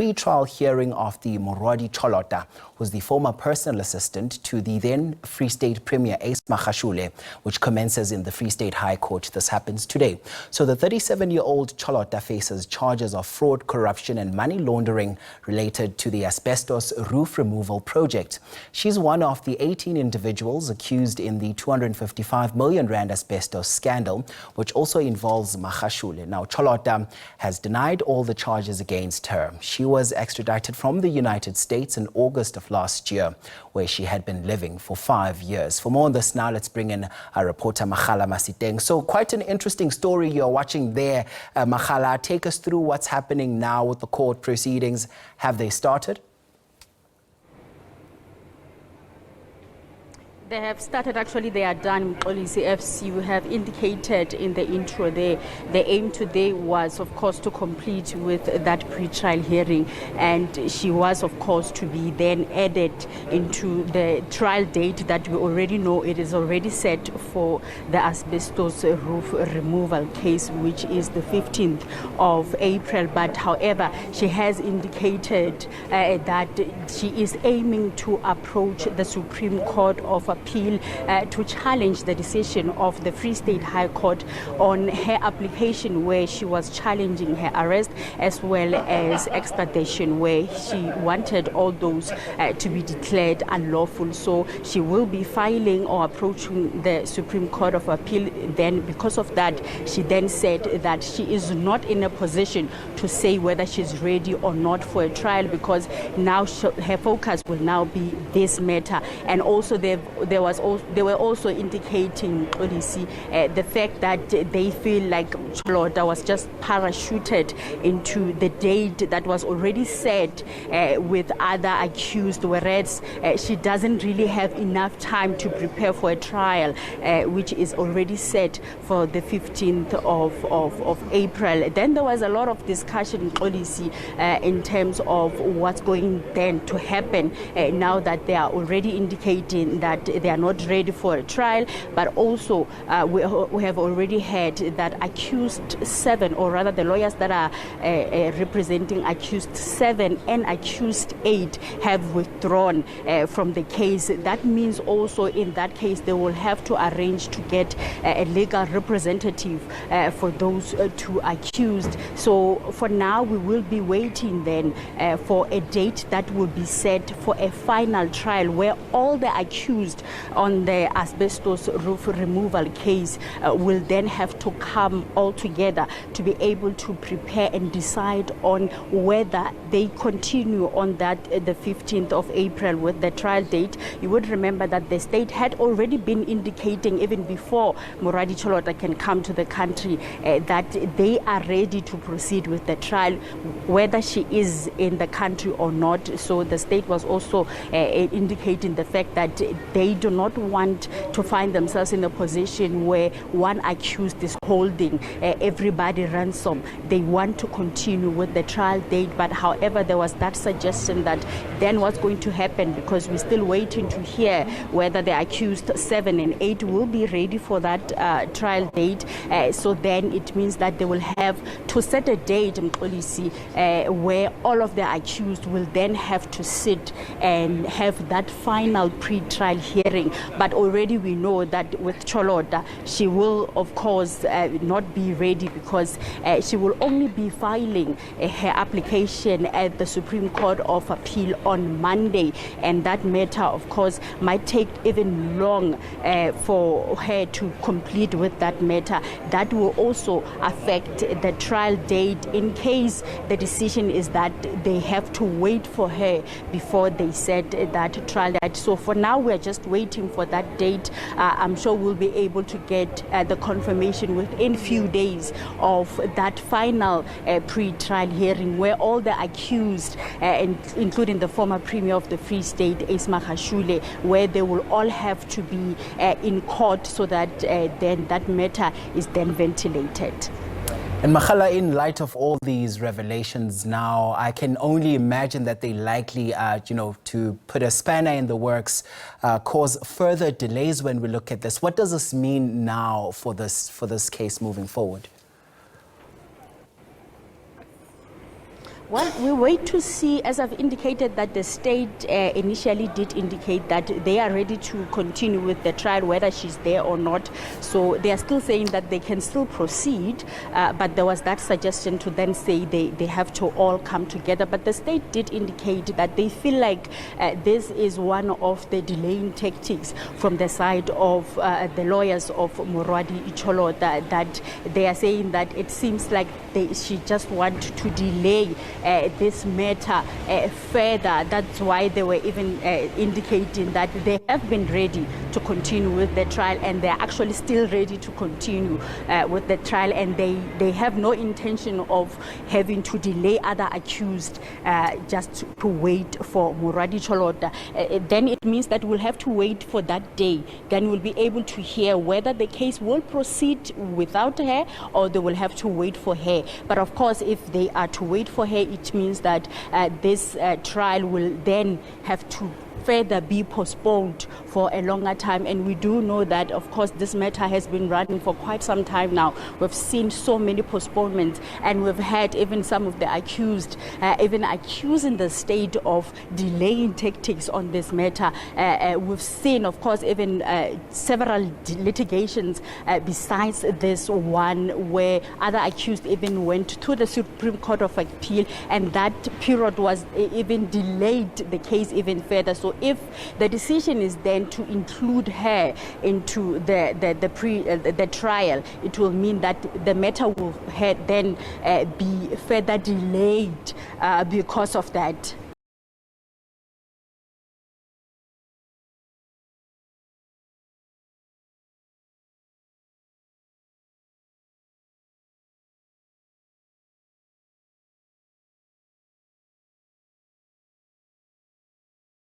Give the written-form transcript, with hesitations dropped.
pre-trial hearing of the Moroadi Cholota, who's the former personal assistant to the then Free State Premier Ace Magashule, which commences in the Free State High Court. This happens today. So the 37-year-old Cholota faces charges of fraud, corruption and money laundering related to the asbestos roof removal project. She's one of the 18 individuals accused in the 255 million rand asbestos scandal, which also involves Magashule. Now, Cholota has denied all the charges against her. She was extradited from the United States in August of last year, where she had been living for 5 years. For more on this now, let's bring in our reporter Makgala Masiteng. So quite an interesting story you're watching there. Makgala, take us through what's happening now with the court proceedings. Have they started? They have started, actually they are done. Policy FC, we have indicated in the intro there, the aim today was of course to complete with that pre-trial hearing, and she was of course to be then added into the trial date that we already know it is already set for the asbestos roof removal case, which is the 15th of April. But however, she has indicated that she is aiming to approach the Supreme Court of Appeal to challenge the decision of the Free State High Court on her application, where she was challenging her arrest as well as extradition, where she wanted all those to be declared unlawful. So she will be filing or approaching the Supreme Court of Appeal. Then because of that, she then said that she is not in a position to say whether she's ready or not for a trial, because now her focus will now be this matter. And also they were also indicating, policy, the fact that they feel like Cholota was just parachuted into the date that was already set with other accused, whereas she doesn't really have enough time to prepare for a trial, which is already set for the 15th of April. Then there was a lot of discussion, policy, in terms of what's going then to happen now that they are already indicating that they are not ready for a trial. But also we have already heard that accused 7, or rather the lawyers that are representing accused 7 and accused 8 have withdrawn from the case. That means also in that case they will have to arrange to get a legal representative for those 2 accused. So for now we will be waiting then for a date that will be set for a final trial, where all the accused on the asbestos roof removal case will then have to come all together to be able to prepare and decide on whether they continue on that the 15th of April with the trial date. You would remember that the state had already been indicating, even before Moroadi Cholota can come to the country, that they are ready to proceed with the trial, whether she is in the country or not. So the state was also indicating the fact that they do not want to find themselves in a position where one accused is holding everybody ransom. They want to continue with the trial date. But however, there was that suggestion that then what's going to happen, because we're still waiting to hear whether the accused 7 and 8 will be ready for that trial date. So then it means that they will have to set a date in policy where all of the accused will then have to sit and have that final pre-trial hearing. But already we know that with Cholota, she will of course not be ready, because she will only be filing her application at the Supreme Court of Appeal on Monday, and that matter of course might take even long for her to complete with that matter. That will also affect the trial date in case the decision is that they have to wait for her before they set that trial date. So for now we're just waiting for that date. I'm sure we'll be able to get the confirmation within few days of that final pre-trial hearing, where all the accused, including the former Premier of the Free State, Ace Magashule, where they will all have to be in court, so that then that matter is then ventilated. And Makgala, in light of all these revelations now, I can only imagine that they likely, to put a spanner in the works, cause further delays when we look at this. What does this mean now for this case moving forward? Well, we wait to see, as I've indicated, that the state initially did indicate that they are ready to continue with the trial, whether she's there or not. So they are still saying that they can still proceed, but there was that suggestion to then say they have to all come together. But the state did indicate that they feel like this is one of the delaying tactics from the side of the lawyers of Moroadi Cholota, that they are saying that it seems like she just want to delay this matter further. That's why they were even indicating that they have been ready to continue with the trial, and they're actually still ready to continue with the trial, and they have no intention of having to delay other accused just to wait for Moroadi Cholota. Then it means that we'll have to wait for that day. Then we'll be able to hear whether the case will proceed without her or they will have to wait for her. But of course, if they are to wait for her, it means that this trial will then have to further be postponed for a longer time. And we do know that, of course, this matter has been running for quite some time now. We've seen so many postponements, and we've had even some of the accused even accusing the state of delaying tactics on this matter. We've seen, of course, even several litigations besides this one, where other accused even went to the Supreme Court of Appeal, and that period was even delayed the case even further. So if the decision is then to include her into the trial, it will mean that the matter will then be further delayed because of that.